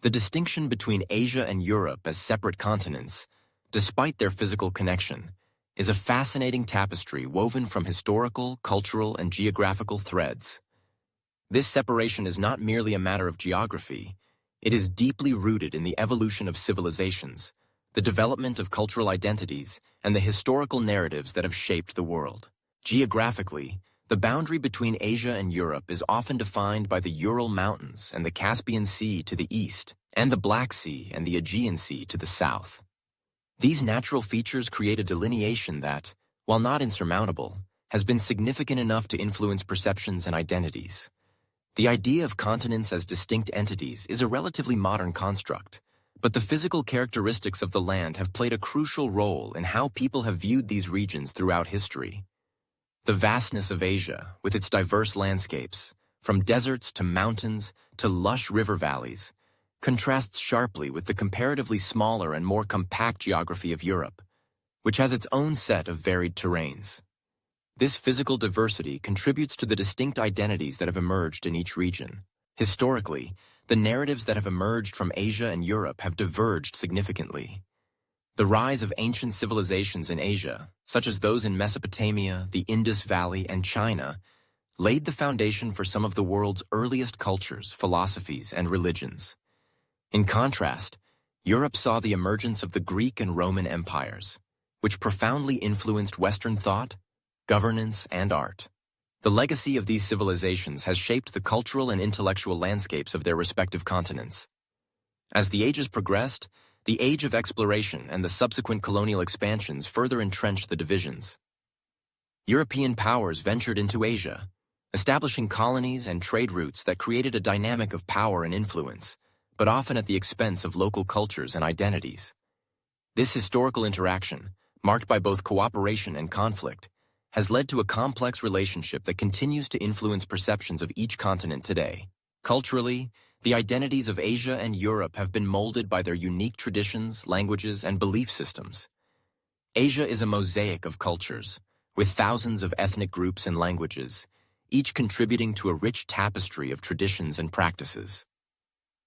The distinction between Asia and Europe as separate continents, despite their physical connection, is a fascinating tapestry woven from historical, cultural, and geographical threads. This separation is not merely a matter of geography, it is deeply rooted in the evolution of civilizations, the development of cultural identities, and the historical narratives that have shaped the world. Geographically, the boundary between Asia and Europe is often defined by the Ural Mountains and the Caspian Sea to the east, and the Black Sea and the Aegean Sea to the south. These natural features create a delineation that, while not insurmountable, has been significant enough to influence perceptions and identities. The idea of continents as distinct entities is a relatively modern construct, but the physical characteristics of the land have played a crucial role in how people have viewed these regions throughout history. The vastness of Asia, with its diverse landscapes, from deserts to mountains to lush river valleys, contrasts sharply with the comparatively smaller and more compact geography of Europe, which has its own set of varied terrains. This physical diversity contributes to the distinct identities that have emerged in each region. Historically, the narratives that have emerged from Asia and Europe have diverged significantly. The rise of ancient civilizations in Asia, such as those in Mesopotamia, the Indus Valley, and China, laid the foundation for some of the world's earliest cultures, philosophies, and religions. In contrast, Europe saw the emergence of the Greek and Roman empires, which profoundly influenced Western thought, governance, and art. The legacy of these civilizations has shaped the cultural and intellectual landscapes of their respective continents. As the ages progressed, the age of exploration and the subsequent colonial expansions further entrenched the divisions. European powers ventured into Asia, establishing colonies and trade routes that created a dynamic of power and influence, but often at the expense of local cultures and identities. This historical interaction, marked by both cooperation and conflict, has led to a complex relationship that continues to influence perceptions of each continent today. Culturally, the identities of Asia and Europe have been molded by their unique traditions, languages, and belief systems. Asia is a mosaic of cultures, with thousands of ethnic groups and languages, each contributing to a rich tapestry of traditions and practices.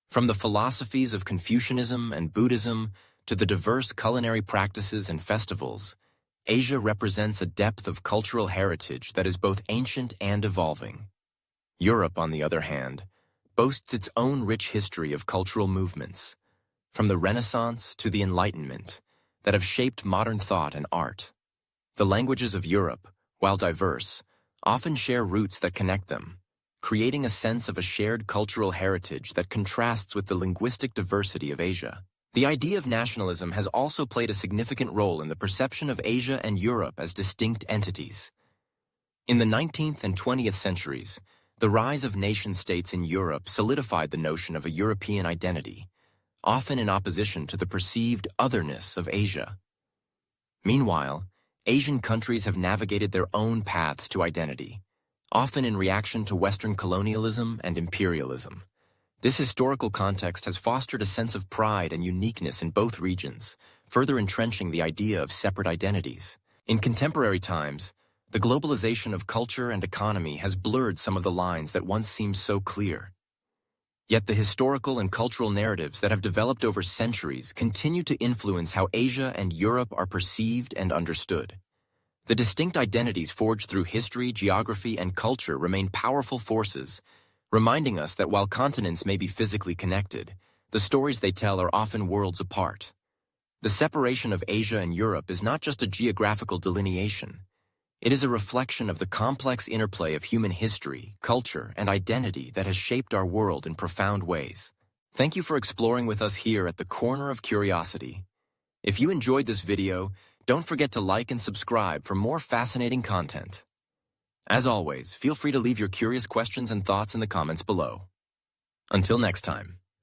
From the philosophies of Confucianism and Buddhism to the diverse culinary practices and festivals, Asia represents a depth of cultural heritage that is both ancient and evolving. Europe, on the other hand, boasts its own rich history of cultural movements, from the Renaissance to the Enlightenment, that have shaped modern thought and art. The languages of Europe, while diverse, often share roots that connect them, creating a sense of a shared cultural heritage that contrasts with the linguistic diversity of Asia. The idea of nationalism has also played a significant role in the perception of Asia and Europe as distinct entities. In the 19th and 20th centuries, the rise of nation-states in Europe solidified the notion of a European identity, often in opposition to the perceived otherness of Asia. Meanwhile, Asian countries have navigated their own paths to identity, often in reaction to Western colonialism and imperialism. This historical context has fostered a sense of pride and uniqueness in both regions, further entrenching the idea of separate identities. In contemporary times, the globalization of culture and economy has blurred some of the lines that once seemed so clear. Yet the historical and cultural narratives that have developed over centuries continue to influence how Asia and Europe are perceived and understood. The distinct identities forged through history, geography, and culture remain powerful forces, reminding us that while continents may be physically connected, the stories they tell are often worlds apart. The separation of Asia and Europe is not just a geographical delineation. It is a reflection of the complex interplay of human history, culture, and identity that has shaped our world in profound ways. Thank you for exploring with us here at the Corner of Curiosity. If you enjoyed this video, don't forget to like and subscribe for more fascinating content. As always, feel free to leave your curious questions and thoughts in the comments below. Until next time.